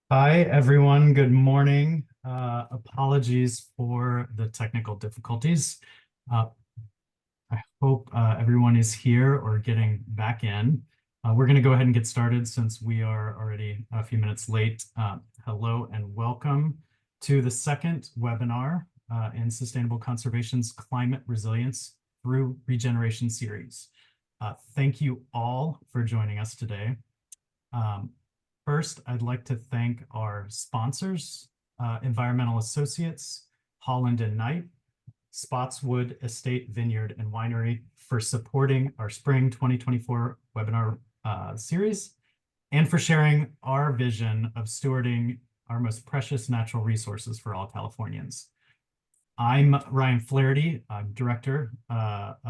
Hi, everyone. Good morning. Apologies for the technical difficulties. Uh, I hope everyone is here or getting back in. We're going to go ahead and get started since we are already a few minutes late. Hello and welcome to the second webinar in Sustainable Conservation's Climate Resilience through Regeneration series. Thank you all for joining us today. Um, First, I'd like to thank our sponsors, Environmental Associates, Holland and Knight, Spotswood Estate Vineyard and Winery for supporting our Spring 2024 webinar series and for sharing our vision of stewarding our most precious natural resources for all Californians. I'm Ryan Flaherty. I'm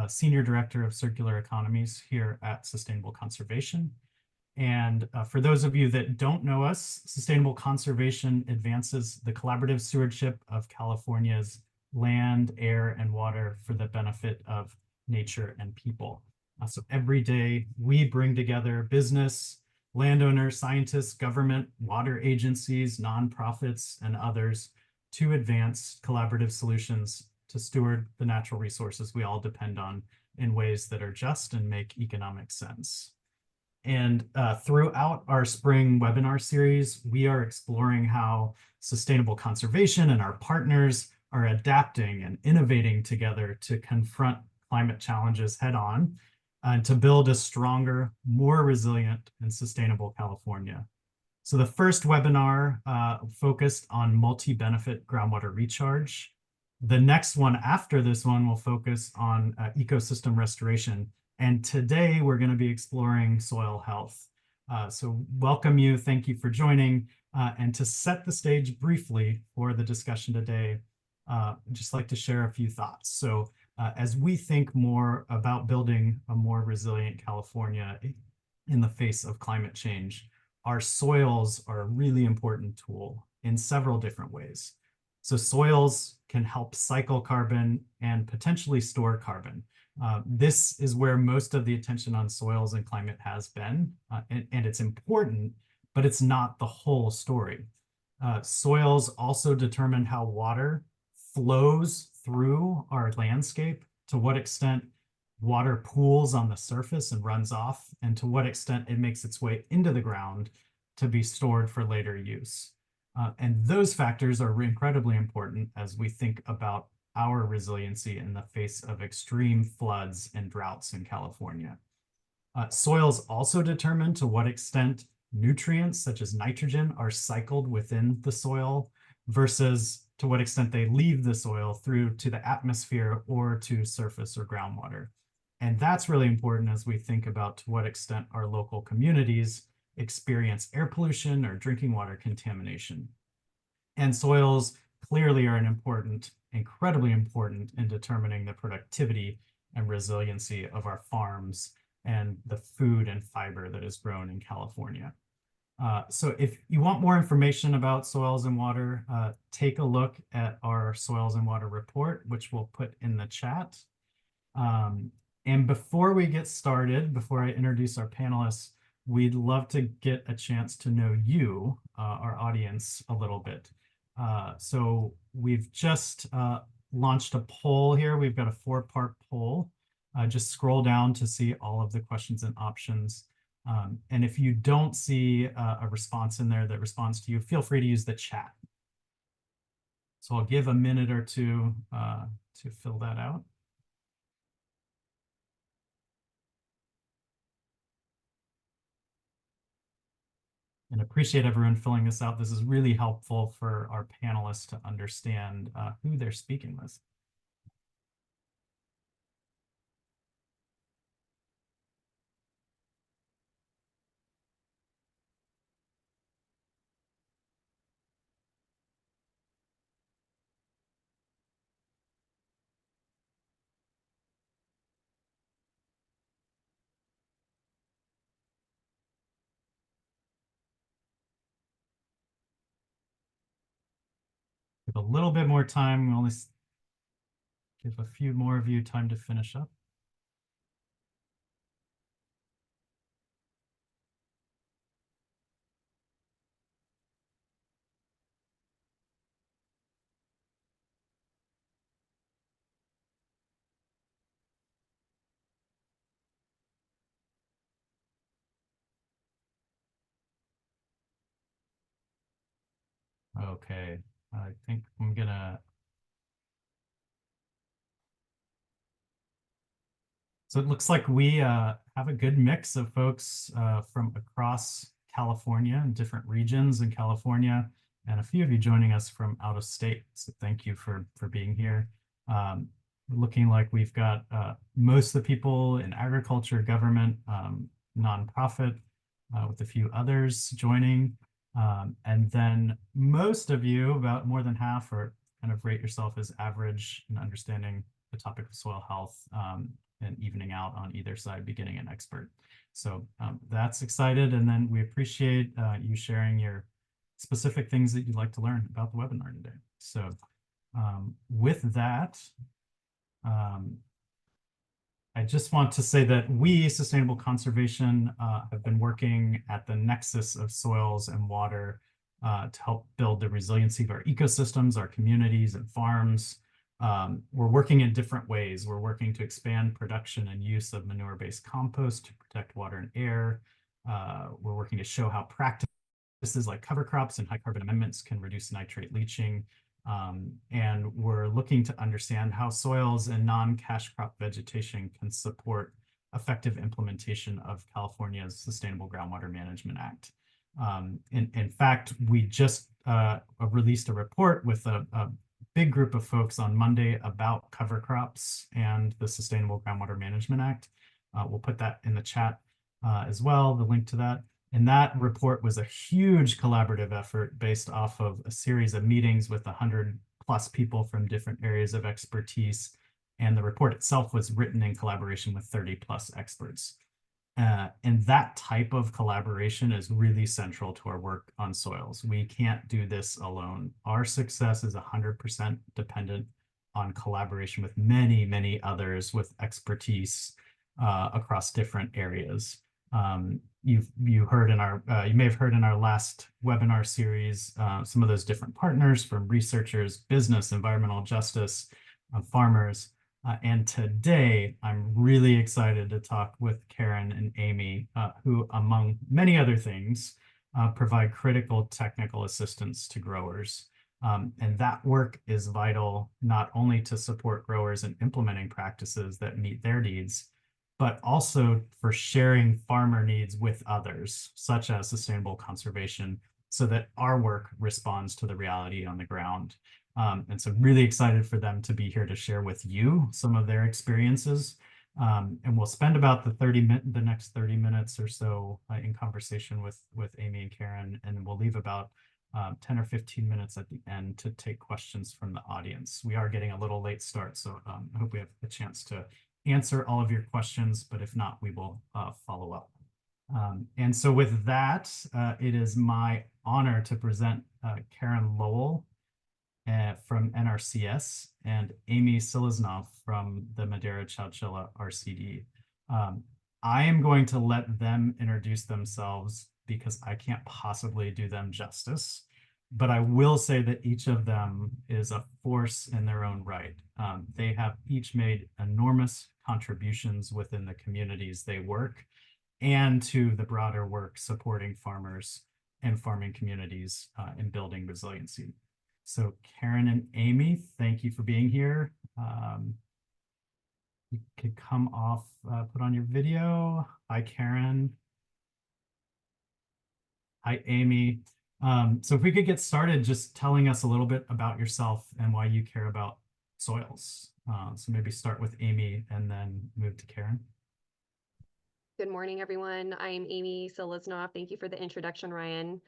Senior Director of Circular Economies here at Sustainable Conservation. And for those of you that don't know us, Sustainable Conservation advances the collaborative stewardship of California's land, air, and water for the benefit of nature and people. So every day we bring together business, landowners, scientists, government, water agencies, nonprofits, and others to advance collaborative solutions to steward the natural resources we all depend on in ways that are just and make economic sense. And throughout our spring webinar series, we are exploring how sustainable conservation and our partners are adapting and innovating together to confront climate challenges head on and to build a stronger, more resilient and sustainable California. So the first webinar focused on multi-benefit groundwater recharge. The next one after this one will focus on ecosystem restoration. And today we're going to be exploring soil health. So welcome you. Thank you for joining. And to set the stage briefly for the discussion today, I'd just like to share a few thoughts. So as we think more about building a more resilient California in the face of climate change, our soils are a really important tool in several different ways. So soils can help cycle carbon and potentially store carbon. This is where most of the attention on soils and climate has been, and it's important, but it's not the whole story. Soils also determine how water flows through our landscape, to what extent water pools on the surface and runs off, and to what extent it makes its way into the ground to be stored for later use. And those factors are incredibly important as we think about our resiliency in the face of extreme floods and droughts in California. Soils also determine to what extent nutrients such as nitrogen are cycled within the soil versus to what extent they leave the soil through to the atmosphere or to surface or groundwater. And that's really important as we think about to what extent our local communities experience air pollution or drinking water contamination. And soils clearly are incredibly important in determining the productivity and resiliency of our farms and the food and fiber that is grown in California. So if you want more information about soils and water, take a look at our soils and water report, which we'll put in the chat. And before we get started, before I introduce our panelists, we'd love to get a chance to know you, our audience, a little bit. So we've just launched a poll here. We've got a 4-part poll. Just scroll down to see all of the questions and options. And if you don't see a response in there that responds to you, feel free to use the chat. So I'll give a minute or two to fill that out. And appreciate everyone filling this out. This is really helpful for our panelists to understand who they're speaking with. Give a little bit more time. We only give a few more of you time to finish up. Okay, I think I'm gonna. So it looks like we have a good mix of folks from across California and different regions in California, and a few of you joining us from out of state. So thank you for being here. Looking like we've got most of the people in agriculture, government, nonprofit, with a few others joining. And then most of you, about more than half, are kind of rate yourself as average in understanding the topic of soil health, and evening out on either side, beginning and expert. So that's excited. And then we appreciate you sharing your specific things that you'd like to learn about the webinar today. So with that, I just want to say that we, Sustainable Conservation, have been working at the nexus of soils and water to help build the resiliency of our ecosystems, our communities and farms. We're working in different ways. We're working to expand production and use of manure-based compost to protect water and air. We're working to show how practices like cover crops and high carbon amendments can reduce nitrate leaching. And we're looking to understand how soils and non-cash crop vegetation can support effective implementation of California's Sustainable Groundwater Management Act. In fact, we just released a report with a big group of folks on Monday about cover crops and the Sustainable Groundwater Management Act. We'll put that in the chat as well, the link to that. And that report was a huge collaborative effort based off of a series of meetings with 100+ people from different areas of expertise. And the report itself was written in collaboration with 30+ experts. And that type of collaboration is really central to our work on soils. We can't do this alone. Our success is 100% dependent on collaboration with many, many others with expertise across different areas. You may have heard in our last webinar series some of those different partners, from researchers, business, environmental justice, farmers. And today, I'm really excited to talk with Karen and Amy, who, among many other things, provide critical technical assistance to growers. And that work is vital not only to support growers in implementing practices that meet their needs, but also for sharing farmer needs with others, such as sustainable conservation, so that our work responds to the reality on the ground. And so really excited for them to be here to share with you some of their experiences. And we'll spend about the next 30 minutes or so in conversation with Amy and Karen, and then we'll leave about 10 or 15 minutes at the end to take questions from the audience. We are getting a little late start, so I hope we have a chance to answer all of your questions, but if not, we will follow up. And so with that, it is my honor to present Karen Lowell from NRCS and Amy Silaznov from the Madera Chowchilla RCD. I am going to let them introduce themselves because I can't possibly do them justice. But I will say that each of them is a force in their own right. They have each made enormous contributions within the communities they work and to the broader work supporting farmers and farming communities in building resiliency. So Karen and Amy, thank you for being here. You could come off, put on your video. Hi, Karen. Hi, Amy. So if we could get started just telling us a little bit about yourself and why you care about soils. So maybe start with Amy and then move to Karen. Good morning, everyone. I'm Amy Silaznov. Thank you for the introduction, Ryan.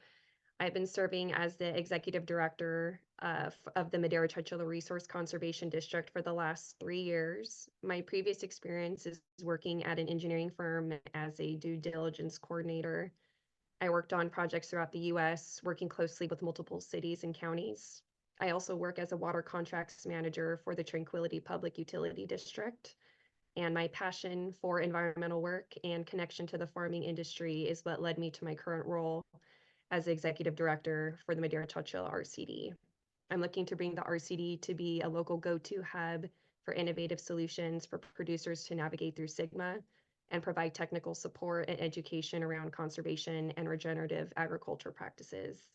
I've been serving as the executive director of the Madera Chowchilla Resource Conservation District for the last 3 years. My previous experience is working at an engineering firm as a due diligence coordinator. I worked on projects throughout the U.S., working closely with multiple cities and counties. I also work as a water contracts manager for the Tranquility Public Utility District. And my passion for environmental work and connection to the farming industry is what led me to my current role as executive director for the Madera Chowchilla RCD. I'm looking to bring the RCD to be a local go-to hub for innovative solutions for producers to navigate through SIGMA and provide technical support and education around conservation and regenerative agriculture practices.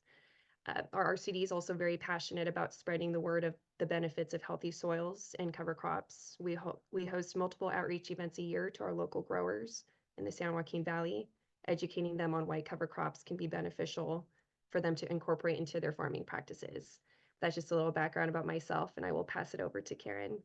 Our RCD is also very passionate about spreading the word of the benefits of healthy soils and cover crops. We host multiple outreach events a year to our local growers in the San Joaquin Valley, educating them on why cover crops can be beneficial for them to incorporate into their farming practices. That's just a little background about myself, and I will pass it over to Karen.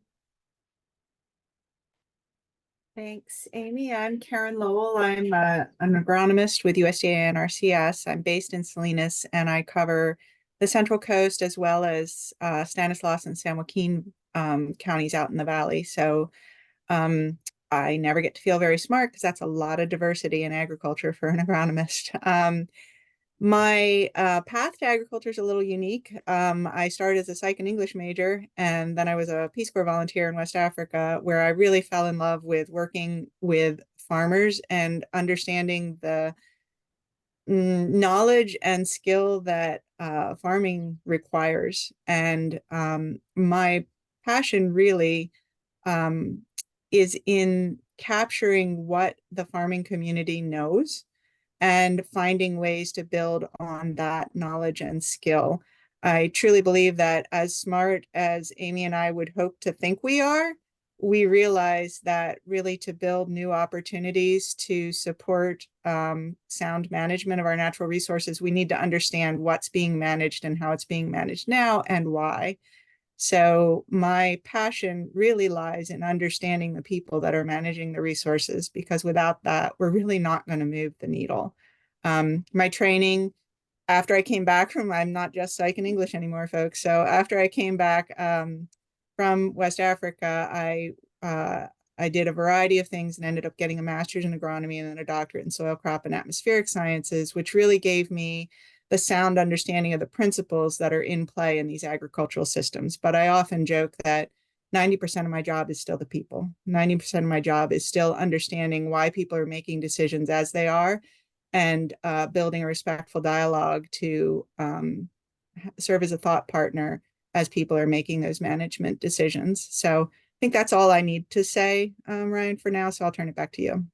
Thanks, Amy. I'm Karen Lowell. I'm an agronomist with USDA and RCS. I'm based in Salinas, and I cover the Central Coast as well as Stanislaus and San Joaquin counties out in the valley. So I never get to feel very smart because that's a lot of diversity in agriculture for an agronomist. My path to agriculture is a little unique. I started as a psych and English major, and then I was a Peace Corps volunteer in West Africa, where I really fell in love with working with farmers and understanding the knowledge and skill that farming requires. And my passion really is in capturing what the farming community knows and finding ways to build on that knowledge and skill. I truly believe that as smart as Amy and I would hope to think we are, we realize that really to build new opportunities to support sound management of our natural resources, we need to understand what's being managed and how it's being managed now and why. So my passion really lies in understanding the people that are managing the resources, because without that, we're really not going to move the needle. My training after I came back from, I'm not just psych and English anymore, folks. So after I came back from West Africa, I did a variety of things and ended up getting a master's in agronomy and then a doctorate in soil, crop, and atmospheric sciences, which really gave me the sound understanding of the principles that are in play in these agricultural systems. But I often joke that 90% of my job is still the people. 90% of my job is still understanding why people are making decisions as they are, and building a respectful dialogue to serve as a thought partner as people are making those management decisions. So I think that's all I need to say, Ryan, for now. So I'll turn it back to you.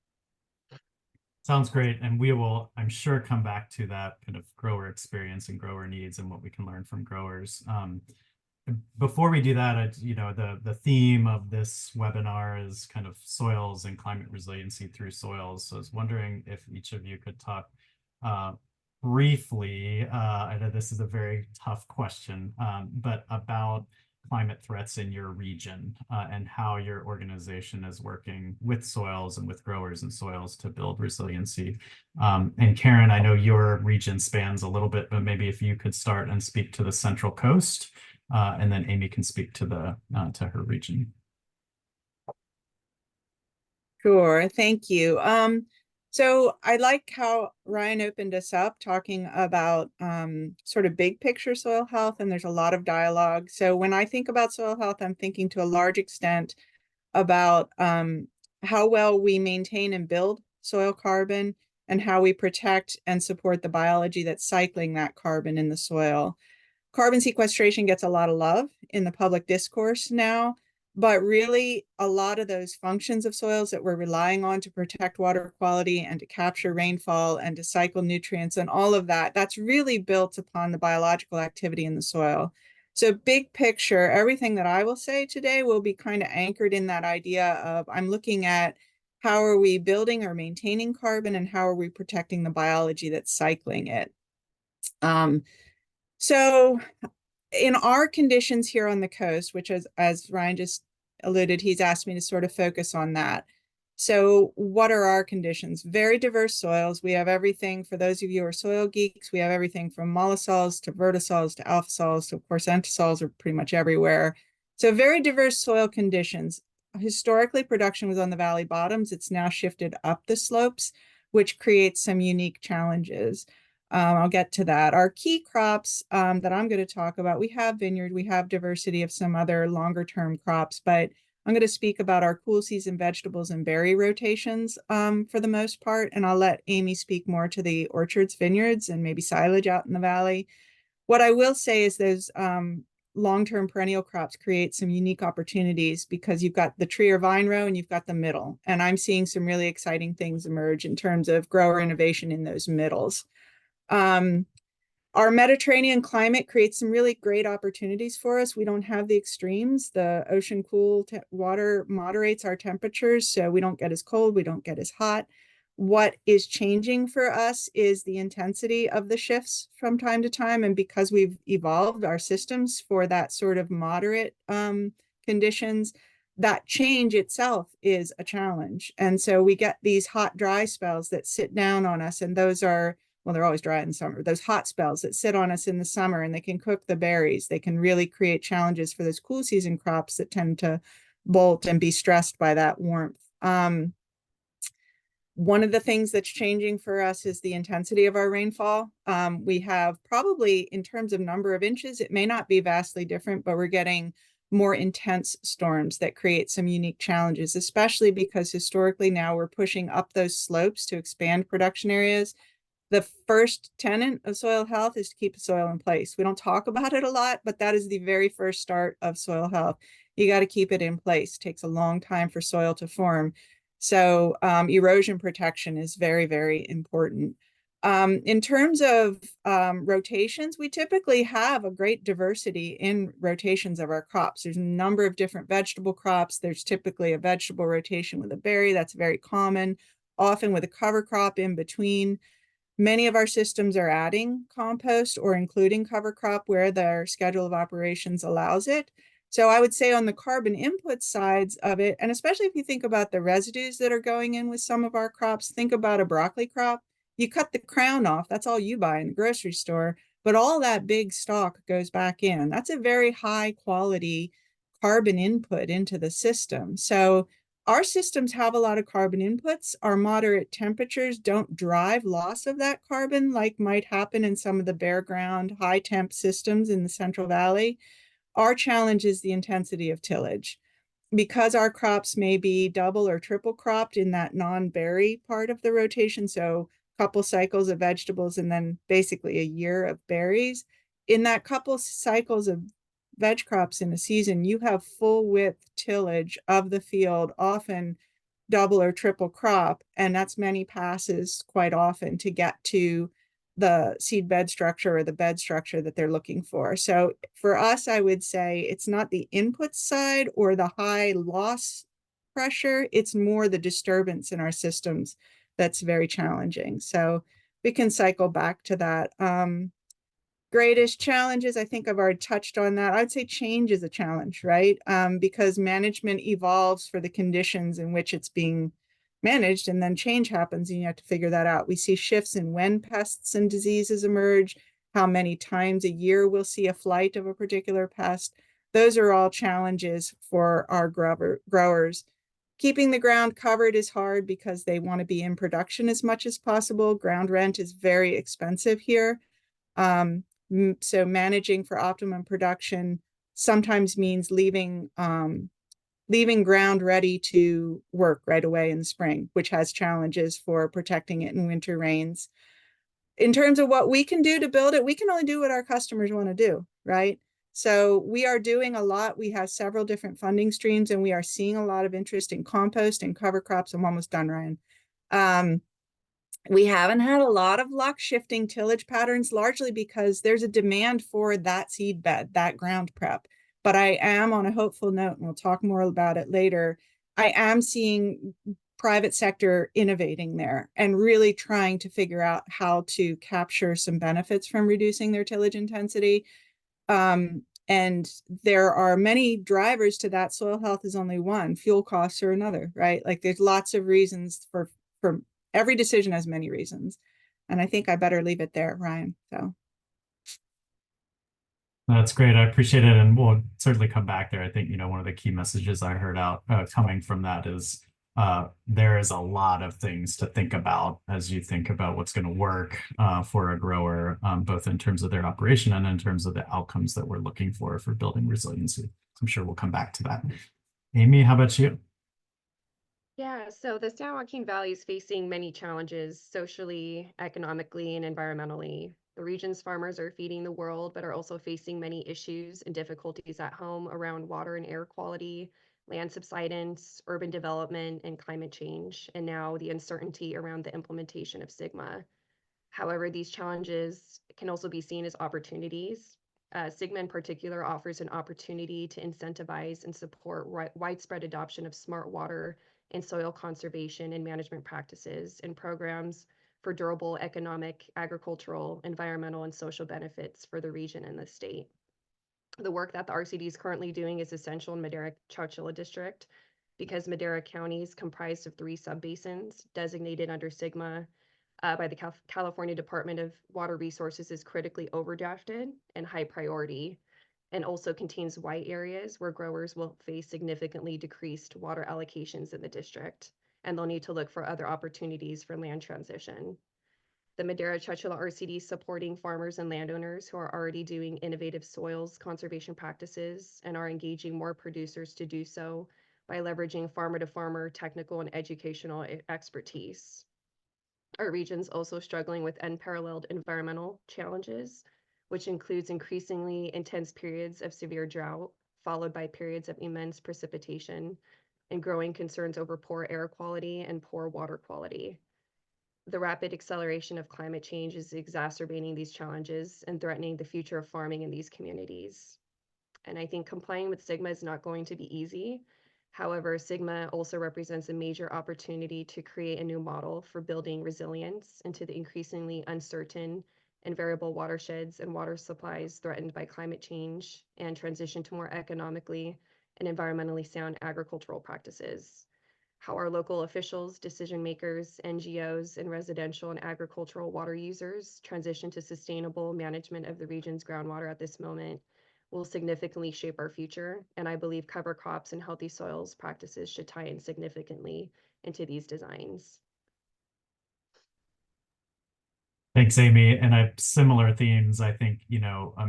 Sounds great. And we will, I'm sure, come back to that kind of grower experience and grower needs and what we can learn from growers. Before we do that, the theme of this webinar is kind of soils and climate resiliency through soils. So I was wondering if each of you could talk briefly, I know this is a very tough question, but about climate threats in your region and how your organization is working with soils and with growers and soils to build resiliency. And Karen, I know your region spans a little bit, but maybe if you could start and speak to the Central Coast, and then Amy can speak to to her region. Sure, thank you. So I like how Ryan opened us up talking about sort of big picture soil health, and there's a lot of dialogue. So when I think about soil health, I'm thinking to a large extent about how well we maintain and build soil carbon and how we protect and support the biology that's cycling that carbon in the soil. Carbon sequestration gets a lot of love in the public discourse now, but really a lot of those functions of soils that we're relying on to protect water quality and to capture rainfall and to cycle nutrients and all of that, that's really built upon the biological activity in the soil. So big picture, everything that I will say today will be kind of anchored in that idea of I'm looking at how are we building or maintaining carbon and how are we protecting the biology that's cycling it. So in our conditions here on the coast, which as Ryan just alluded, he's asked me to sort of focus on that. So what are our conditions? Very diverse soils. We have everything, for those of you who are soil geeks, we have everything from mollisols to vertisols to alpha sols to, of course, entisols are pretty much everywhere. So very diverse soil conditions. Historically, production was on the valley bottoms. It's now shifted up the slopes, which creates some unique challenges. I'll get to that. Our key crops that I'm going to talk about, we have vineyard, we have diversity of some other longer term crops, but I'm going to speak about our cool season vegetables and berry rotations for the most part, and I'll let Amy speak more to the orchards, vineyards, and maybe silage out in the valley. What I will say is those long-term perennial crops create some unique opportunities because you've got the tree or vine row and you've got the middle, and I'm seeing some really exciting things emerge in terms of grower innovation in those middles. Our Mediterranean climate creates some really great opportunities for us. We don't have the extremes. The ocean cool water moderates our temperatures, so we don't get as cold, we don't get as hot. What is changing for us is the intensity of the shifts from time to time. And because we've evolved our systems for that sort of moderate conditions, that change itself is a challenge. And so we get these hot, dry spells that sit down on us, and those are, well, they're always dry in the summer, those hot spells that sit on us in the summer, and they can cook the berries. They can really create challenges for those cool season crops that tend to bolt and be stressed by that warmth. One of the things that's changing for us is the intensity of our rainfall. We have probably, in terms of number of inches, it may not be vastly different, but we're getting more intense storms that create some unique challenges, especially because historically now we're pushing up those slopes to expand production areas. The first tenet of soil health is to keep the soil in place. We don't talk about it a lot, but that is the very first start of soil health. You got to keep it in place. It takes a long time for soil to form. So erosion protection is very, very important. In terms of rotations, we typically have a great diversity in rotations of our crops. There's a number of different vegetable crops. There's typically a vegetable rotation with a berry. That's very common, often with a cover crop in between. Many of our systems are adding compost or including cover crop where their schedule of operations allows it. So I would say on the carbon input sides of it, and especially if you think about the residues that are going in with some of our crops, think about a broccoli crop. You cut the crown off, that's all you buy in the grocery store, but all that big stalk goes back in. That's a very high quality carbon input into the system. So our systems have a lot of carbon inputs. Our moderate temperatures don't drive loss of that carbon like might happen in some of the bare ground, high temp systems in the Central Valley. Our challenge is the intensity of tillage. Because our crops may be double or triple cropped in that non-berry part of the rotation, so a couple cycles of vegetables and then basically a year of berries, in that couple cycles of veg crops in a season, you have full width tillage of the field, often double or triple crop, and that's many passes quite often to get to the seed bed structure or the bed structure that they're looking for. So for us, I would say it's not the input side or the high loss pressure, it's more the disturbance in our systems that's very challenging. So we can cycle back to that. Greatest challenges, I think I've already touched on that. I'd say change is a challenge, right? Because management evolves for the conditions in which it's being managed, and then change happens and you have to figure that out. We see shifts in when pests and diseases emerge, how many times a year we'll see a flight of a particular pest. Those are all challenges for our growers. Keeping the ground covered is hard because they want to be in production as much as possible. Ground rent is very expensive here. So managing for optimum production sometimes means leaving ground ready to work right away in the spring, which has challenges for protecting it in winter rains. In terms of what we can do to build it, we can only do what our customers want to do, right? So we are doing a lot. We have several different funding streams, and we are seeing a lot of interest in compost and cover crops. I'm almost done, Ryan. We haven't had a lot of luck shifting tillage patterns, largely because there's a demand for that seed bed, that ground prep. But I am on a hopeful note, and we'll talk more about it later. I am seeing private sector innovating there and really trying to figure out how to capture some benefits from reducing their tillage intensity. And there are many drivers to that. Soil health is only one, fuel costs are another, right? Like there's lots of reasons for every decision has many reasons. And I think I better leave it there, Ryan. So That's great. I appreciate it. And we'll certainly come back there. I think, one of the key messages I heard out coming from that is there is a lot of things to think about as you think about what's going to work for a grower, both in terms of their operation and in terms of the outcomes that we're looking for building resiliency. I'm sure we'll come back to that. Amy, how about you? Yeah, so the San Joaquin Valley is facing many challenges socially, economically, and environmentally. The region's farmers are feeding the world, but are also facing many issues and difficulties at home around water and air quality, land subsidence, urban development, and climate change, and now the uncertainty around the implementation of SGMA. However, these challenges can also be seen as opportunities. Sigma in particular offers an opportunity to incentivize and support widespread adoption of smart water and soil conservation and management practices and programs for durable economic, agricultural, environmental, and social benefits for the region and the state. The work that the RCD is currently doing is essential in Madera-Chowchilla District because Madera County is comprised of 3 subbasins designated under Sigma by the California Department of Water Resources is critically overdrafted and high priority, and also contains white areas where growers will face significantly decreased water allocations in the district, and they'll need to look for other opportunities for land transition. The Madera-Chowchilla RCD supporting farmers and landowners who are already doing innovative soils conservation practices and are engaging more producers to do so by leveraging farmer-to-farmer technical and educational expertise. Our region's also struggling with unparalleled environmental challenges, which includes increasingly intense periods of severe drought, followed by periods of immense precipitation, and growing concerns over poor air quality and poor water quality. The rapid acceleration of climate change is exacerbating these challenges and threatening the future of farming in these communities. And I think complying with Sigma is not going to be easy. However, Sigma also represents a major opportunity to create a new model for building resilience into the increasingly uncertain and variable watersheds and water supplies threatened by climate change and transition to more economically and environmentally sound agricultural practices. How our local officials, decision makers, NGOs, and residential and agricultural water users transition to sustainable management of the region's groundwater at this moment will significantly shape our future, and I believe cover crops and healthy soils practices should tie in significantly into these designs. Thanks, Amy. And I have similar themes. I think, you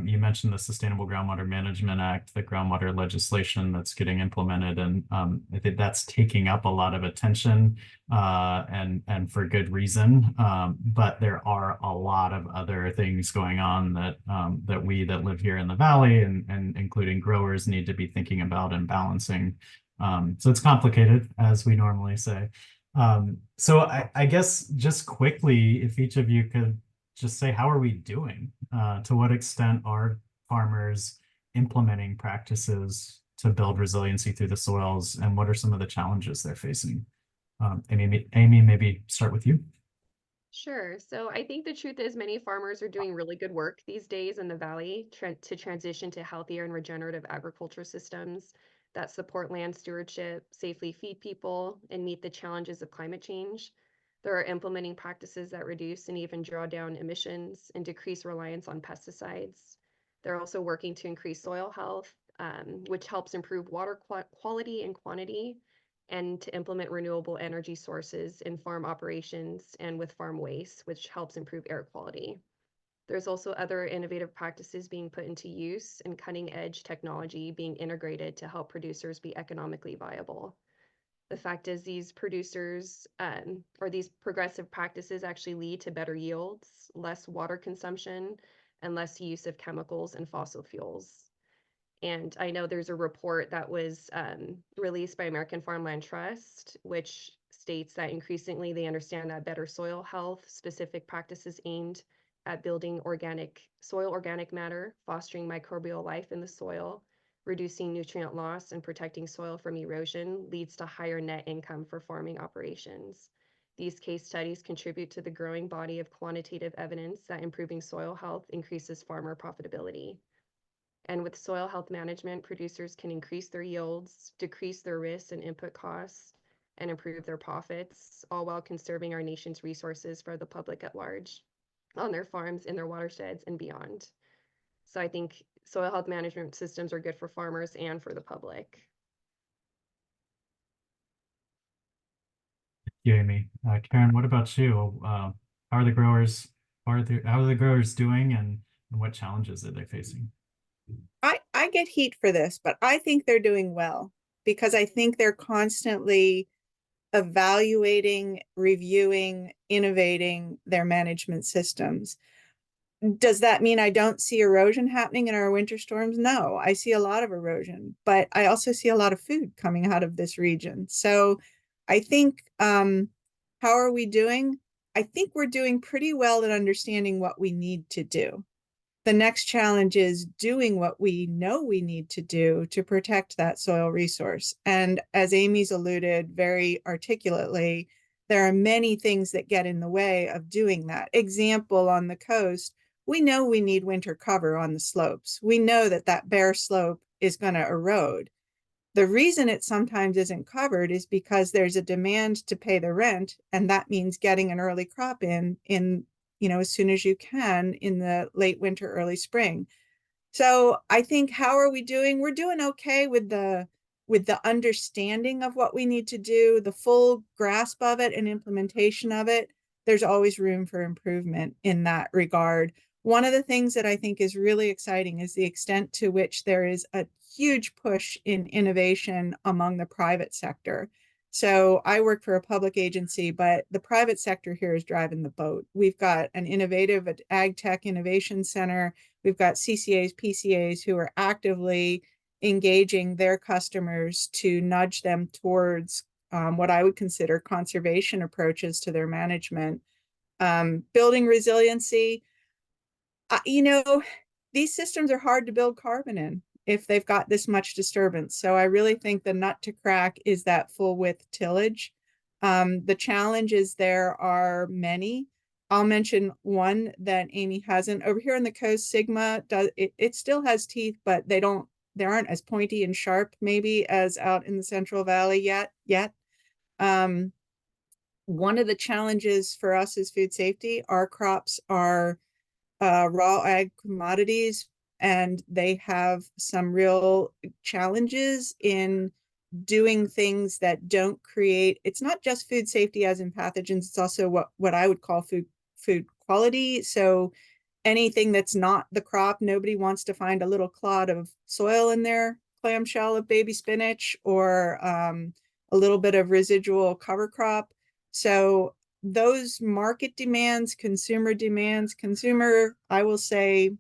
you mentioned the Sustainable Groundwater Management Act, the groundwater legislation that's getting implemented, and I think that's taking up a lot of attention, and for good reason. But there are a lot of other things going on that we that live here in the valley and including growers need to be thinking about and balancing. So it's complicated, as we normally say. So I guess just quickly, if each of you could just say, how are we doing? To what extent are farmers implementing practices to build resiliency through the soils, and what are some of the challenges they're facing? Amy, maybe start with you. Sure. So I think the truth is many farmers are doing really good work these days in the valley to transition to healthier and regenerative agriculture systems that support land stewardship, safely feed people, and meet the challenges of climate change. They're implementing practices that reduce and even draw down emissions and decrease reliance on pesticides. They're also working to increase soil health, which helps improve water quality and quantity, and to implement renewable energy sources in farm operations and with farm waste, which helps improve air quality. There's also other innovative practices being put into use and cutting edge technology being integrated to help producers be economically viable. The fact is these producers or these progressive practices actually lead to better yields, less water consumption, and less use of chemicals and fossil fuels. And I know there's a report that was released by American Farmland Trust, which states that increasingly they understand that better soil health, specific practices aimed at building soil organic matter, fostering microbial life in the soil, reducing nutrient loss, and protecting soil from erosion leads to higher net income for farming operations. These case studies contribute to the growing body of quantitative evidence that improving soil health increases farmer profitability. And with soil health management, producers can increase their yields, decrease their risks and input costs, and improve their profits, all while conserving our nation's resources for the public at large on their farms, in their watersheds, and beyond. So I think soil health management systems are good for farmers and for the public. Thank you, Amy. Karen, what about you? How are the growers? How are the growers doing, and what challenges are they facing? I get heat for this, but I think they're doing well because I think they're constantly evaluating, reviewing, innovating their management systems. Does that mean I don't see erosion happening in our winter storms? No, I see a lot of erosion, but I also see a lot of food coming out of this region. So I think, how are we doing? I think we're doing pretty well at understanding what we need to do. The next challenge is doing what we know we need to do to protect that soil resource. And as Amy's alluded very articulately, there are many things that get in the way of doing that. Example, on the coast, we know we need winter cover on the slopes. We know that that bare slope is going to erode. The reason it sometimes isn't covered is because there's a demand to pay the rent, and that means getting an early crop in as soon as you can in the late winter, early spring. So I think, how are we doing? We're doing okay with the understanding of what we need to do, the full grasp of it and implementation of it. There's always room for improvement in that regard. One of the things that I think is really exciting is the extent to which there is a huge push in innovation among the private sector. So I work for a public agency, but the private sector here is driving the boat. We've got an innovative ag tech innovation center. We've got CCAs, PCAs who are actively engaging their customers to nudge them towards what I would consider conservation approaches to their management. Building resiliency, these systems are hard to build carbon in if they've got this much disturbance. So I really think the nut to crack is that full width tillage. The challenges there are many. I'll mention one that Amy hasn't. Over here on the coast, Sigma it still has teeth, but they aren't as pointy and sharp maybe as out in the Central Valley yet. One of the challenges for us is food safety. Our crops are raw ag commodities, and they have some real challenges in doing things that don't create, it's not just food safety as in pathogens, it's also what I would call food quality. So anything that's not the crop, nobody wants to find a little clod of soil in their clamshell of baby spinach, or a little bit of residual cover crop. So those market demands, consumer, I will say,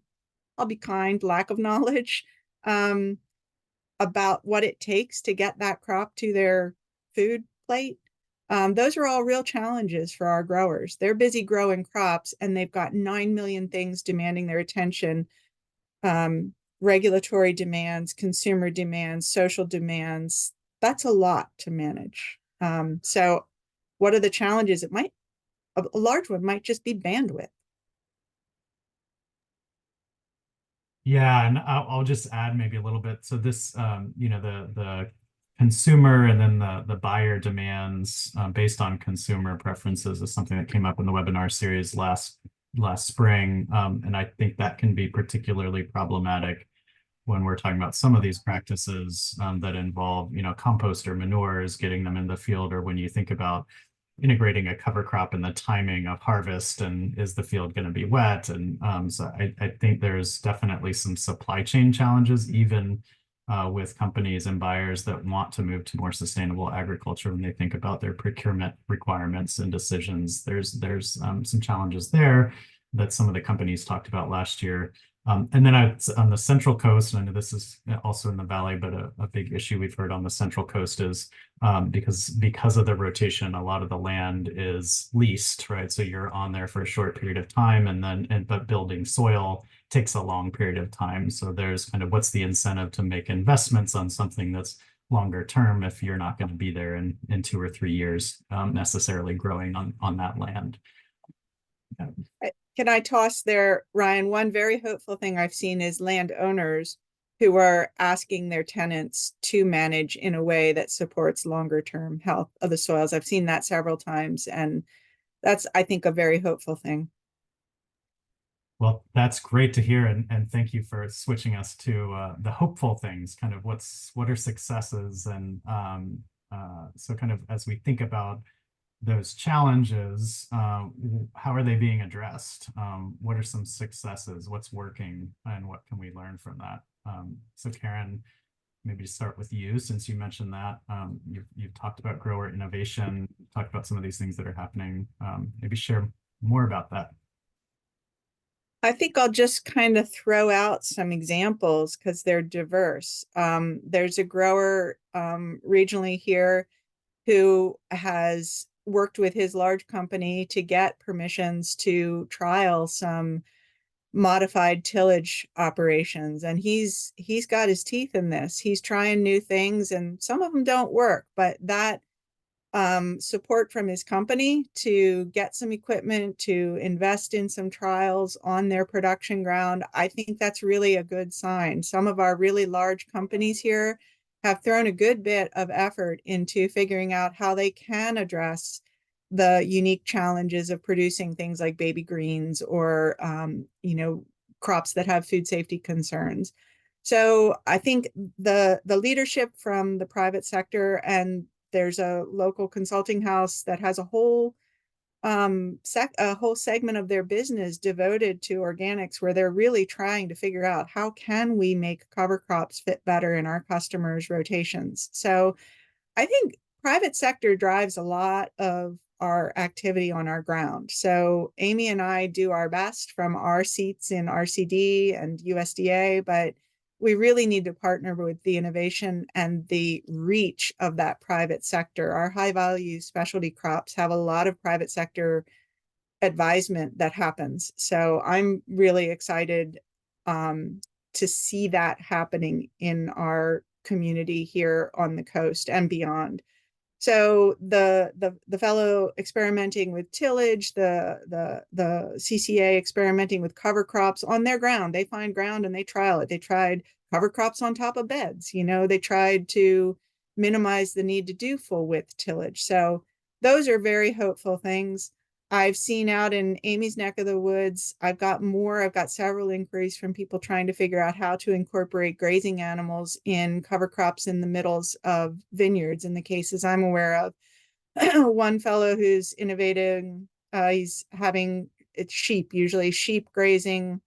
I'll be kind, lack of knowledge about what it takes to get that crop to their food plate. Those are all real challenges for our growers. They're busy growing crops, and they've got 9 million things demanding their attention. Regulatory demands, consumer demands, social demands. That's a lot to manage. So what are the challenges? A large one might just be bandwidth. Yeah, and I'll just add maybe a little bit. So this, the consumer and then the buyer demands based on consumer preferences is something that came up in the webinar series last spring, and I think that can be particularly problematic when we're talking about some of these practices that involve, compost or manures, getting them in the field, or when you think about integrating a cover crop in the timing of harvest, and is the field going to be wet? And so I think there's definitely some supply chain challenges, even with companies and buyers that want to move to more sustainable agriculture. When they think about their procurement requirements and decisions, there's some challenges there that some of the companies talked about last year. And then on the Central Coast, and I know this is also in the Valley, but a big issue we've heard on the Central Coast is because of the rotation, a lot of the land is leased, right? So you're on there for a short period of time, but building soil takes a long period of time. So there's kind of, what's the incentive to make investments on something that's longer term if you're not going to be there in 2 or 3 years necessarily growing on that land. Yeah. Can I toss there, Ryan? One very hopeful thing I've seen is landowners who are asking their tenants to manage in a way that supports longer term health of the soils. I've seen that several times, and that's, I think, a very hopeful thing. Well, that's great to hear, and thank you for switching us to the hopeful things. Kind of what are successes, and so kind of as we think about those challenges, how are they being addressed? What are some successes? What's working, and what can we learn from that? So Karen, maybe to start with you, since you mentioned that you've talked about grower innovation, talked about some of these things that are happening. Maybe share more about that. I think I'll just kind of throw out some examples because they're diverse. There's a grower regionally here who has worked with his large company to get permissions to trial some modified tillage operations, and he's got his teeth in this. He's trying new things, and some of them don't work, but that support from his company to get some equipment, to invest in some trials on their production ground, I think that's really a good sign. Some of our really large companies here have thrown a good bit of effort into figuring out how they can address the unique challenges of producing things like baby greens or, crops that have food safety concerns. So I think the leadership from the private sector, and there's a local consulting house that has a whole segment of their business devoted to organics, where they're really trying to figure out how can we make cover crops fit better in our customers' rotations. So I think private sector drives a lot of our activity on our ground. So Amy and I do our best from our seats in RCD and USDA, but we really need to partner with the innovation and the reach of that private sector. Our high value specialty crops have a lot of private sector advisement that happens. So I'm really excited to see that happening in our community here on the coast and beyond. So the fellow experimenting with tillage, the CCA experimenting with cover crops on their ground, they find ground and they trial it. They tried cover crops on top of beds. They tried to minimize the need to do full width tillage. So those are very hopeful things. I've seen out in Amy's neck of the woods, I've got several inquiries from people trying to figure out how to incorporate grazing animals in cover crops in the middles of vineyards in the cases I'm aware of. One fellow who's innovating, he's having usually sheep grazing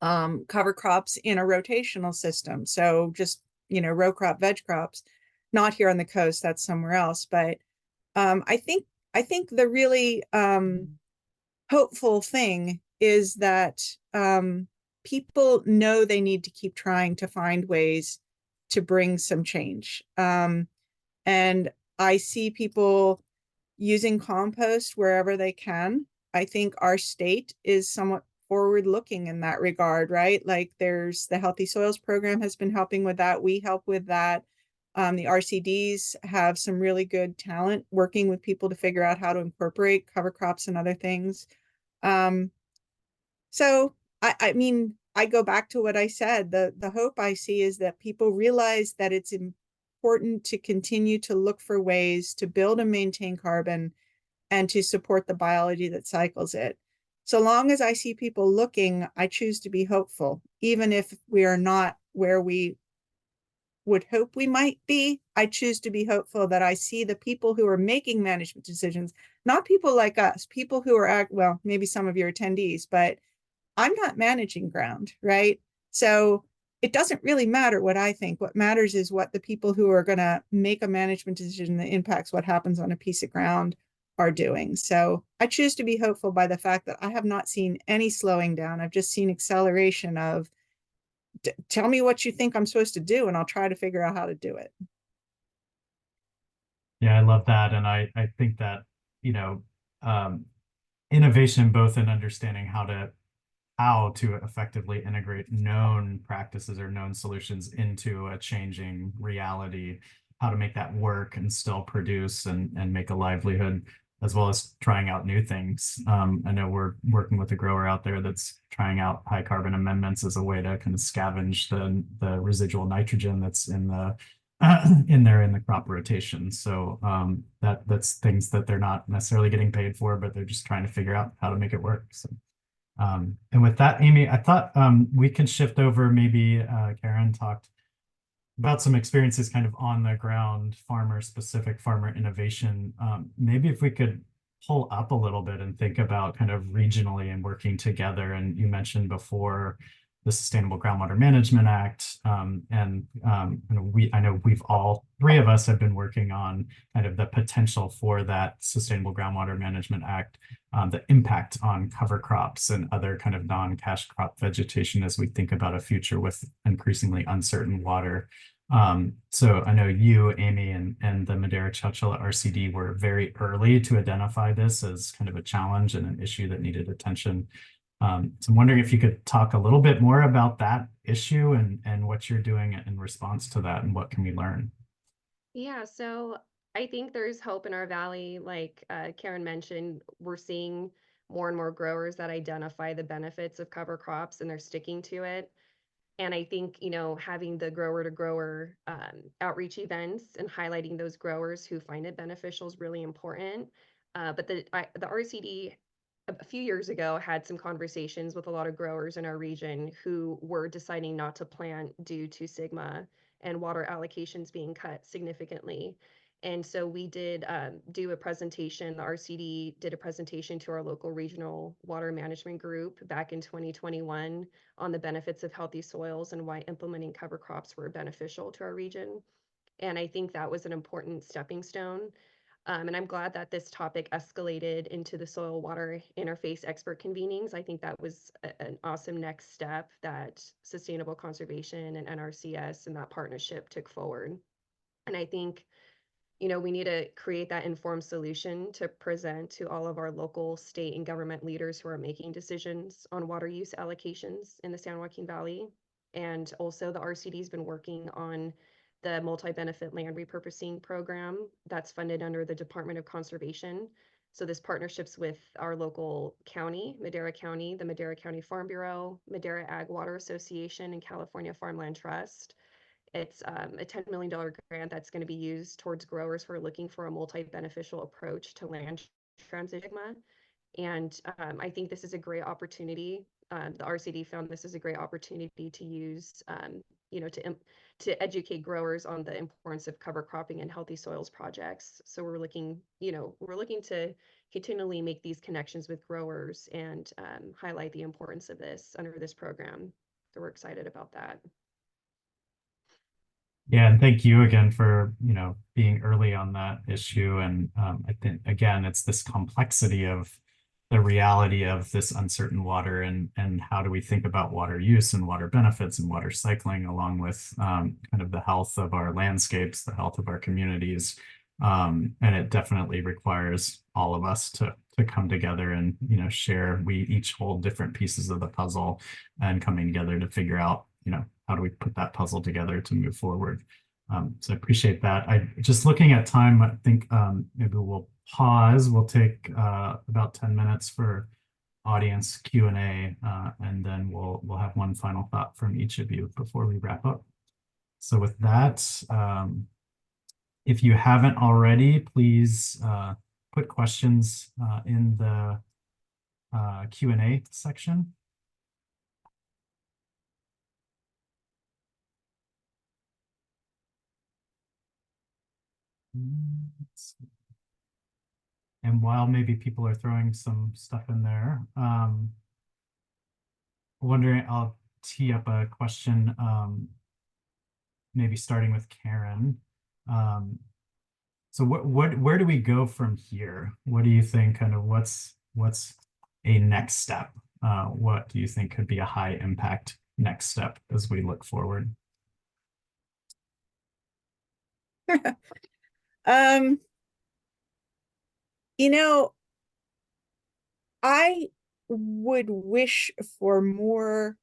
cover crops in a rotational system. So just, row crop, veg crops, not here on the coast, that's somewhere else. But I think the really hopeful thing is that people know they need to keep trying to find ways to bring some change. And I see people using compost wherever they can. I think our state is somewhat forward looking in that regard, right? Like there's the Healthy Soils program has been helping with that. We help with that. The RCDs have some really good talent working with people to figure out how to incorporate cover crops and other things. So I mean, I go back to what I said. The hope I see is that people realize that it's important to continue to look for ways to build and maintain carbon and to support the biology that cycles it. So long as I see people looking, I choose to be hopeful, even if we are not where we would hope we might be. I choose to be hopeful that I see the people who are making management decisions, not people like us, people who are, well, maybe some of your attendees, but I'm not managing ground, right? So it doesn't really matter what I think. What matters is what the people who are going to make a management decision that impacts what happens on a piece of ground are doing. So I choose to be hopeful by the fact that I have not seen any slowing down. I've just seen acceleration of tell me what you think I'm supposed to do, and I'll try to figure out how to do it. Yeah, I love that. And I think that, innovation, both in understanding how to effectively integrate known practices or known solutions into a changing reality, how to make that work and still produce and make a livelihood, as well as trying out new things. I know we're working with a grower out there that's trying out high carbon amendments as a way to kind of scavenge the residual nitrogen that's in the crop rotation. So that's things that they're not necessarily getting paid for, but they're just trying to figure out how to make it work. So and with that, Amy, I thought we could shift over. Maybe Karen talked about some experiences kind of on the ground, farmer-specific, farmer innovation. Maybe if we could pull up a little bit and think about kind of regionally and working together. And you mentioned before the Sustainable Groundwater Management Act. I know all three of us have been working on kind of the potential for that Sustainable Groundwater Management Act, the impact on cover crops and other kind of non-cash crop vegetation as we think about a future with increasingly uncertain water. So I know you, Amy, and the Madera Chowchilla RCD were very early to identify this as kind of a challenge and an issue that needed attention. So I'm wondering if you could talk a little bit more about that issue and what you're doing in response to that and what can we learn? Yeah, so I think there's hope in our valley. Like Karen mentioned, we're seeing more and more growers that identify the benefits of cover crops and they're sticking to it. And I think, having the grower to grower outreach events and highlighting those growers who find it beneficial is really important. But the RCD a few years ago had some conversations with a lot of growers in our region who were deciding not to plant due to Sigma and water allocations being cut significantly. And so we did do a presentation. The RCD did a presentation to our local regional water management group back in 2021 on the benefits of healthy soils and why implementing cover crops were beneficial to our region. And I think that was an important stepping stone. And I'm glad that this topic escalated into the soil water interface expert convenings. I think that was an awesome next step that Sustainable Conservation and NRCS and that partnership took forward. And I think we need to create that informed solution to present to all of our local, state, and government leaders who are making decisions on water use allocations in the San Joaquin Valley. And also, the RCD has been working on the multi-benefit land repurposing program that's funded under the Department of Conservation. So this partnerships with our local county, Madera County, the Madera County Farm Bureau, Madera Ag Water Association, and California Farmland Trust. It's a $10 million grant that's going to be used towards growers who are looking for a multi-beneficial approach to land transition. And I think this is a great opportunity. The RCD found this is a great opportunity to use, to educate growers on the importance of cover cropping and healthy soils projects. So we're looking to continually make these connections with growers and highlight the importance of this under this program. So we're excited about that. Yeah, and thank you again for, being early on that issue. And I think, again, it's this complexity of the reality of this uncertain water and how do we think about water use and water benefits and water cycling along with kind of the health of our landscapes, the health of our communities. And it definitely requires all of us to come together and, share. We each hold different pieces of the puzzle and coming together to figure out, how do we put that puzzle together to move forward? So I appreciate that. I just looking at time, I think maybe we'll pause. We'll take about 10 minutes for audience Q&A, and then we'll have one final thought from each of you before we wrap up. So with that, if you haven't already, please put questions in the Q&A section. And while maybe people are throwing some stuff in there, wondering, I'll tee up a question, maybe starting with Karen. So where do we go from here? What do you think, kind of what's a next step? What do you think could be a high impact next step as we look forward? I would wish for more,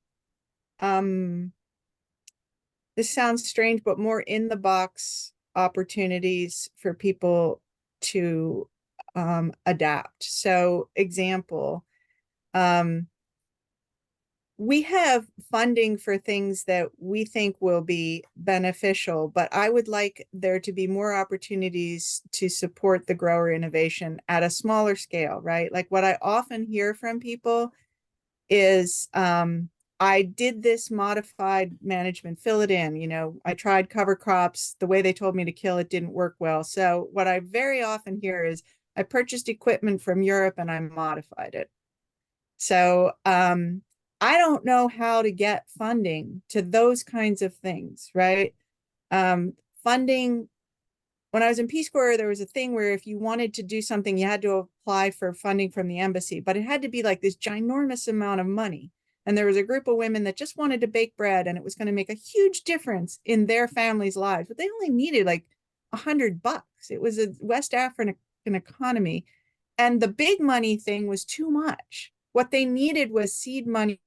this sounds strange, but more in the box opportunities for people to adapt. So example, we have funding for things that we think will be beneficial, but I would like there to be more opportunities to support the grower innovation at a smaller scale, right? Like what I often hear from people is, I did this modified management, fill it in, I tried cover crops, the way they told me to kill it didn't work well. So what I very often hear is, I purchased equipment from Europe and I modified it. So I don't know how to get funding to those kinds of things, right? Funding, when I was in Peace Corps, there was a thing where if you wanted to do something, you had to apply for funding from the embassy, but it had to be like this ginormous amount of money. And there was a group of women that just wanted to bake bread, and it was going to make a huge difference in their families' lives. But they only needed like $100. It was a West African economy. And the big money thing was too much. What they needed was seed money.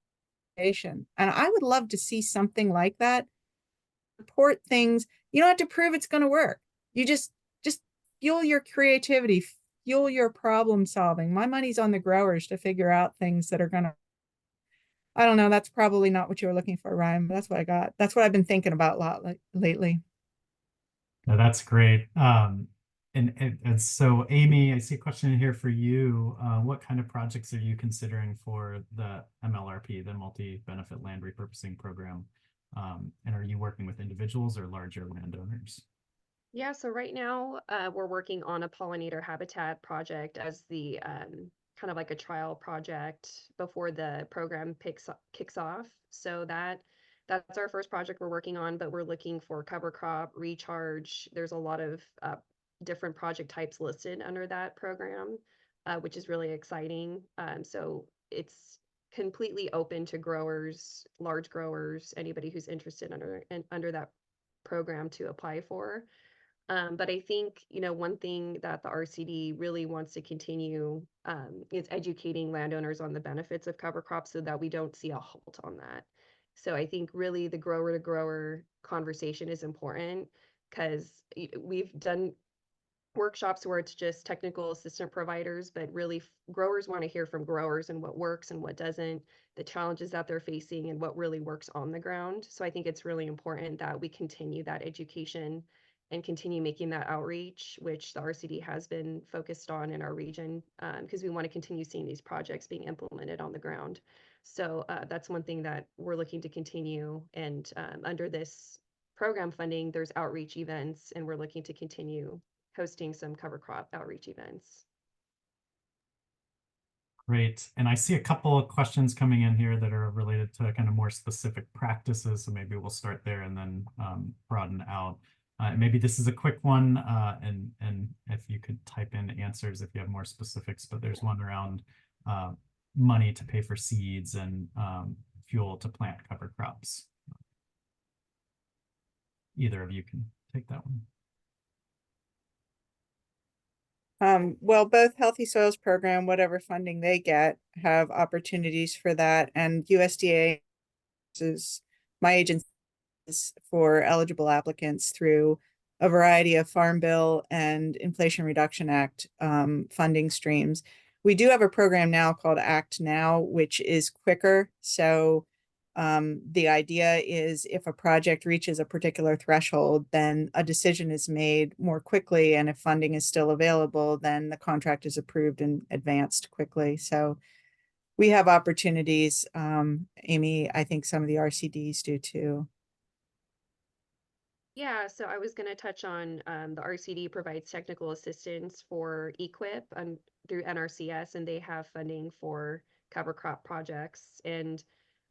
And I would love to see something like that. Support things. You don't have to prove it's going to work. You just fuel your creativity, fuel your problem solving. My money's on the growers to figure out things that are going to, I don't know, that's probably not what you were looking for, Ryan, but that's what I got. That's what I've been thinking about a lot lately. No, that's great. And so Amy, I see a question in here for you. What kind of projects are you considering for the MLRP, the Multi-Benefit Land Repurposing Program? And are you working with individuals or larger landowners? Yeah, so right now we're working on a pollinator habitat project as the kind of like a trial project before the program kicks off. So that's our first project we're working on, but we're looking for cover crop, recharge. There's a lot of different project types listed under that program, which is really exciting. So it's completely open to growers, large growers, anybody who's interested under that program to apply for. But I think, one thing that the RCD really wants to continue is educating landowners on the benefits of cover crops so that we don't see a halt on that. So I think really the grower to grower conversation is important because we've done workshops where it's just technical assistant providers, but really growers want to hear from growers and what works and what doesn't, the challenges that they're facing and what really works on the ground. So I think it's really important that we continue that education and continue making that outreach, which the RCD has been focused on in our region, because we want to continue seeing these projects being implemented on the ground. So that's one thing that we're looking to continue. And under this program funding, there's outreach events, and we're looking to continue hosting some cover crop outreach events. Great. And I see a couple of questions coming in here that are related to kind of more specific practices. So maybe we'll start there and then broaden out. Maybe this is a quick one, and if you could type in answers if you have more specifics, but there's one around money to pay for seeds and fuel to plant cover crops. Either of you can take that one. Well, both Healthy Soils Program, whatever funding they get, have opportunities for that. And USDA is my agency for eligible applicants through a variety of Farm Bill and Inflation Reduction Act funding streams. We do have a program now called Act Now, which is quicker. So the idea is if a project reaches a particular threshold, then a decision is made more quickly. And if funding is still available, then the contract is approved and advanced quickly. So we have opportunities. Amy, I think some of the RCDs do too. Yeah, so I was going to touch on the RCD provides technical assistance for EQIP through NRCS, and they have funding for cover crop projects. And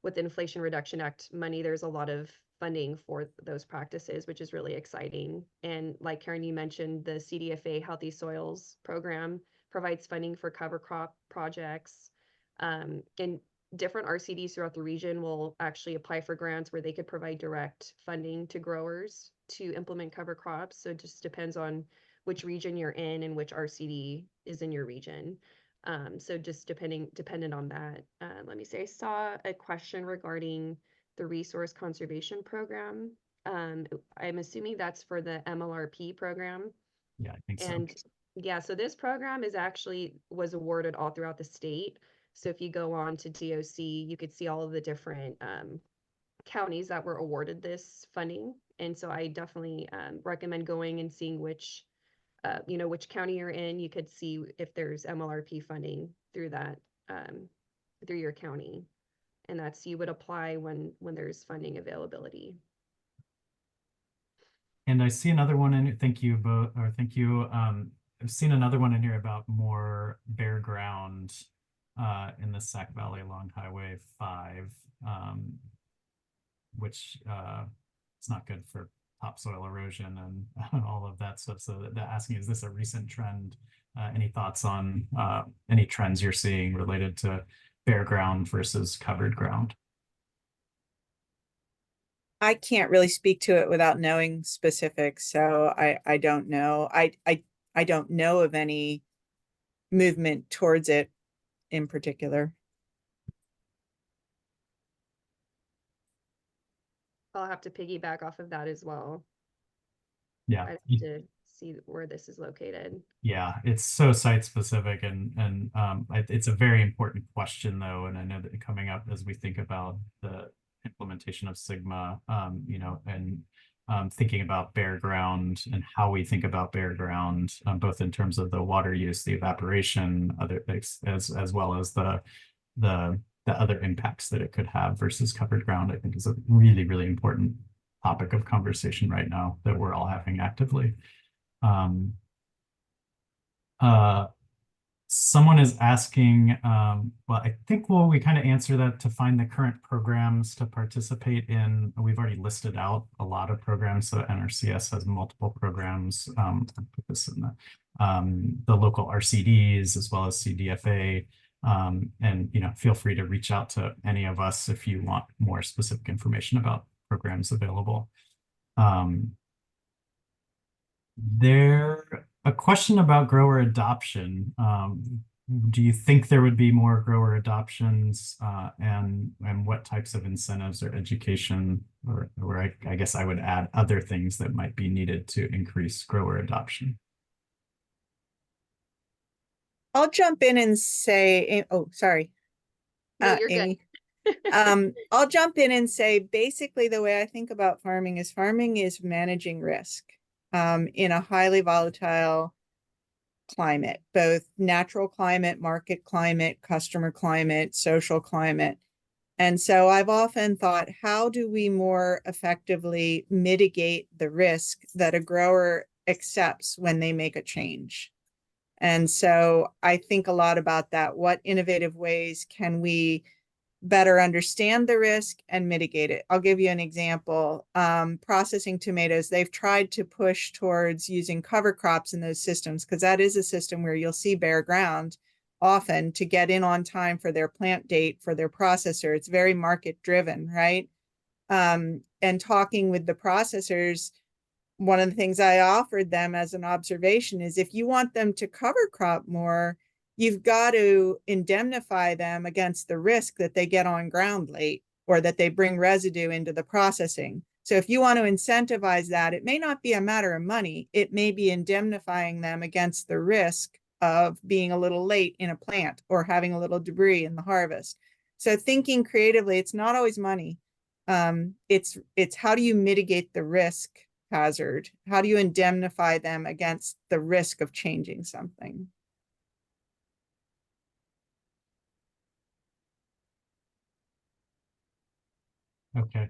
with the Inflation Reduction Act money, there's a lot of funding for those practices, which is really exciting. And like Karen, you mentioned, the CDFA Healthy Soils program provides funding for cover crop projects. And different RCDs throughout the region will actually apply for grants where they could provide direct funding to growers to implement cover crops. So it just depends on which region you're in and which RCD is in your region. So just dependent on that. Let me see, I saw a question regarding the resource conservation program. I'm assuming that's for the MLRP program. Yeah, I think so. And yeah, so this program was awarded all throughout the state. So if you go on to DOC, you could see all of the different counties that were awarded this funding. And so I definitely recommend going and seeing which county you're in. You could see if there's MLRP funding through that, through your county. And that's, you would apply when there's funding availability. And I see another one in, thank you both, or thank you. I've seen another one in here about more bare ground in the Sac Valley along Highway 5, which it's not good for topsoil erosion and all of that stuff. So they're asking, is this a recent trend? Any thoughts on any trends you're seeing related to bare ground versus covered ground? I can't really speak to it without knowing specifics, so I don't know. I don't know of any movement towards it in particular. I'll have to piggyback off of that as well. Yeah. I'd have to see where this is located. Yeah, it's so site specific, and it's a very important question though, and I know that coming up as we think about the implementation of Sigma, you know, and thinking about bare ground and how we think about bare ground, both in terms of the water use, the evaporation, other as well as the other impacts that it could have versus covered ground, I think is a really, really important topic of conversation right now that we're all having actively. Someone is asking, well, I think we kind of answer that to find the current programs to participate in. We've already listed out a lot of programs. So NRCS has multiple programs. I'll put this in the local RCDs as well as CDFA. And, you know, feel free to reach out to any of us if you want more specific information about programs available. A question about grower adoption. Do you think there would be more grower adoptions, and what types of incentives or education, or I guess I would add other things that might be needed to increase grower adoption? I'll jump in and say, oh, sorry. No, you're Amy. good. I'll jump in and say, basically, the way I think about farming is managing risk in a highly volatile climate, both natural climate, market climate, customer climate, social climate. And so I've often thought, how do we more effectively mitigate the risk that a grower accepts when they make a change? And so I think a lot about that. What innovative ways can we better understand the risk and mitigate it? I'll give you an example. Processing tomatoes, they've tried to push towards using cover crops in those systems, because that is a system where you'll see bare ground often to get in on time for their plant date for their processor. It's very market driven, right? And talking with the processors, one of the things I offered them as an observation is, if you want them to cover crop more, you've got to indemnify them against the risk that they get on ground late or that they bring residue into the processing. So if you want to incentivize that, it may not be a matter of money. It may be indemnifying them against the risk of being a little late in a plant or having a little debris in the harvest. So thinking creatively, it's not always money. It's how do you mitigate the risk hazard? How do you indemnify them against the risk of changing something? Okay,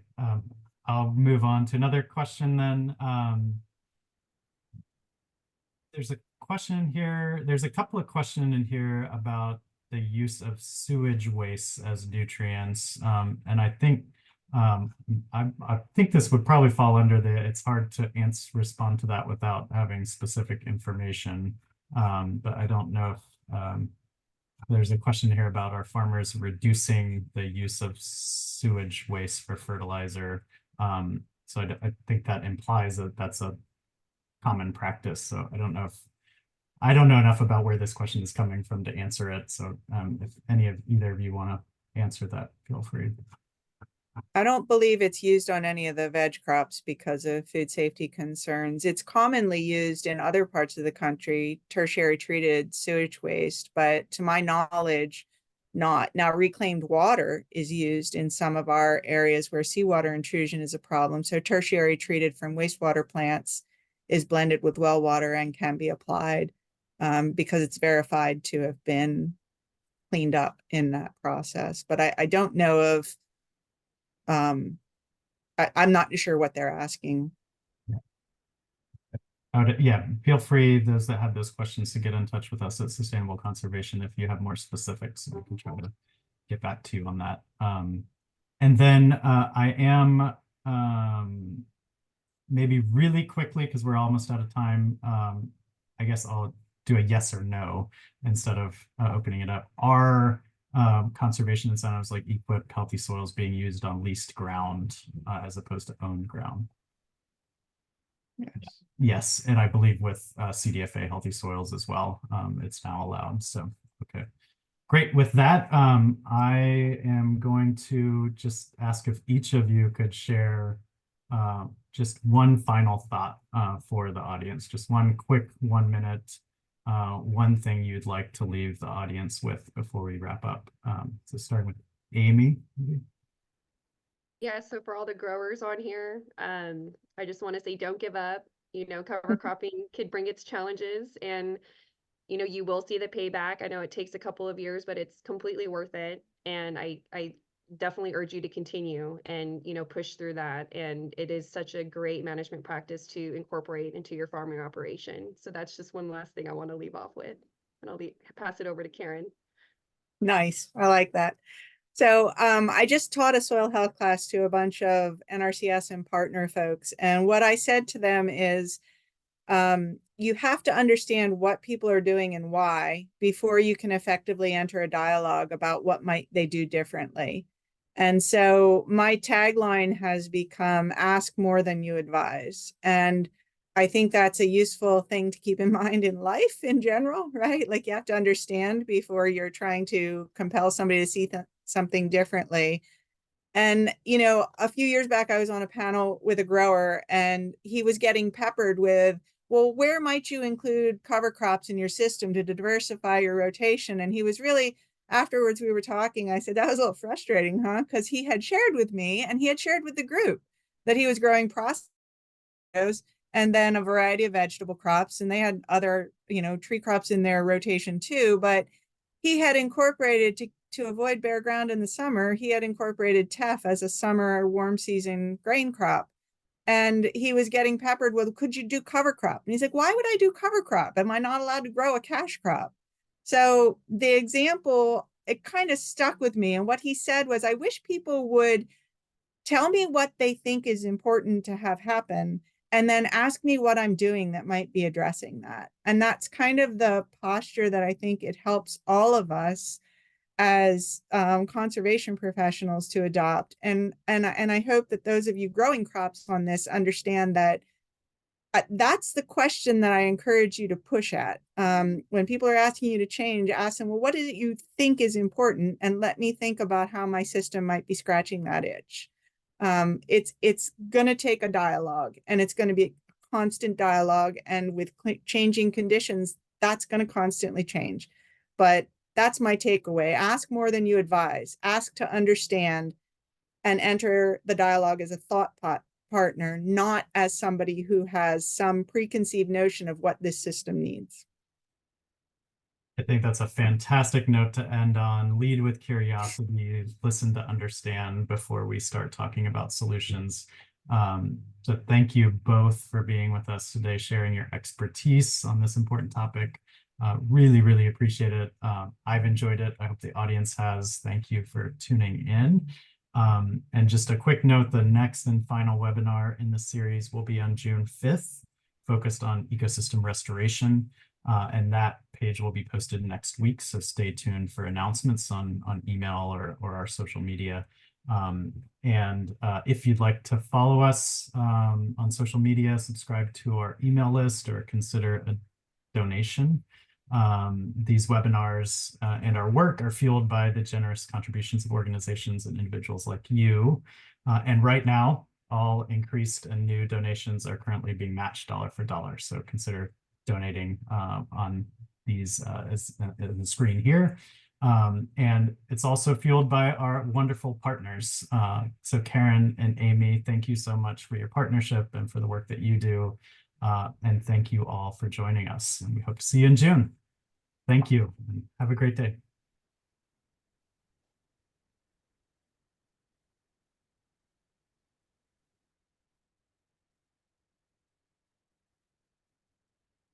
I'll move on to another question then. There's a question here. There's a couple of questions in here about the use of sewage waste as nutrients. And I think this would probably fall under it's hard to respond to that without having specific information. But I don't know if there's a question here about, are farmers reducing the use of sewage waste for fertilizer? So I think that implies that that's a common practice. So I don't know enough about where this question is coming from to answer it. So if either of you want to answer that, feel free. I don't believe it's used on any of the veg crops because of food safety concerns. It's commonly used in other parts of the country, tertiary treated sewage waste, but to my knowledge, not. Now, reclaimed water is used in some of our areas where seawater intrusion is a problem. So tertiary treated from wastewater plants is blended with well water and can be applied because it's verified to have been cleaned up in that process. But I don't know of, I'm not sure what they're asking. Yeah, feel free, those that have those questions, to get in touch with us at Sustainable Conservation if you have more specifics, and we can try to get back to you on that. And then I am maybe really quickly, because we're almost out of time, I guess I'll do a yes or no instead of opening it up. Are conservation incentives like equipped healthy soils being used on leased ground as opposed to owned ground. Yes. Yes, and I believe with CDFA healthy soils as well, it's now allowed. So, okay. Great. With that, I am going to just ask if each of you could share just one final thought for the audience, just one quick 1 minute, one thing you'd like to leave the audience with before we wrap up. So starting with Amy. Yeah, so for all the growers on here, I just want to say don't give up. You know, cover cropping could bring its challenges, and you know, you will see the payback. I know it takes a couple of years, but it's completely worth it. And I definitely urge you to continue and, you know, push through that. And it is such a great management practice to incorporate into your farming operation. So that's just one last thing I want to leave off with. And pass it over to Karen. Nice. I like that. So I just taught a soil health class to a bunch of NRCS and partner folks. And what I said to them is, you have to understand what people are doing and why before you can effectively enter a dialogue about what might they do differently. And so my tagline has become ask more than you advise. And I think that's a useful thing to keep in mind in life in general, right? Like you have to understand before you're trying to compel somebody to see something differently. And, you know, a few years back, I was on a panel with a grower and he was getting peppered with, well, where might you include cover crops in your system to diversify your rotation? And he was really, afterwards we were talking, I said, that was a little frustrating, huh? Because he had shared with me and he had shared with the group that he was growing tomatoes and then a variety of vegetable crops. And they had other, you know, tree crops in their rotation too. But he had incorporated to avoid bare ground in the summer, he had incorporated teff as a summer warm season grain crop. And he was getting peppered with, could you do cover crop? And he's like, why would I do cover crop? Am I not allowed to grow a cash crop? So the example, it kind of stuck with me. And what he said was, I wish people would tell me what they think is important to have happen and then ask me what I'm doing that might be addressing that. And that's kind of the posture that I think it helps all of us as conservation professionals to adopt. And I hope that those of you growing crops on this understand that that's the question that I encourage you to push at. When people are asking you to change, ask them, well, what is it you think is important? And let me think about how my system might be scratching that itch. It's going to take a dialogue, and it's going to be a constant dialogue. And with changing conditions, that's going to constantly change. But that's my takeaway. Ask more than you advise. Ask to understand and enter the dialogue as a thought partner, not as somebody who has some preconceived notion of what this system needs. I think that's a fantastic note to end on. Lead with curiosity, listen to understand before we start talking about solutions. So thank you both for being with us today, sharing your expertise on this important topic. Really, really appreciate it. I've enjoyed it. I hope the audience has. Thank you for tuning in. And just a quick note, the next and final webinar in the series will be on June 5th, focused on ecosystem restoration. And that page will be posted next week. So stay tuned for announcements on email or our social media. And if you'd like to follow us on social media, subscribe to our email list or consider a donation. These webinars and our work are fueled by the generous contributions of organizations and individuals like you. And right now, all increased and new donations are currently being matched dollar for dollar. So consider donating on these as the screen here. And it's also fueled by our wonderful partners. So Karen and Amy, thank you so much for your partnership and for the work that you do. And thank you all for joining us. And we hope to see you in June. Thank you, and have a great day.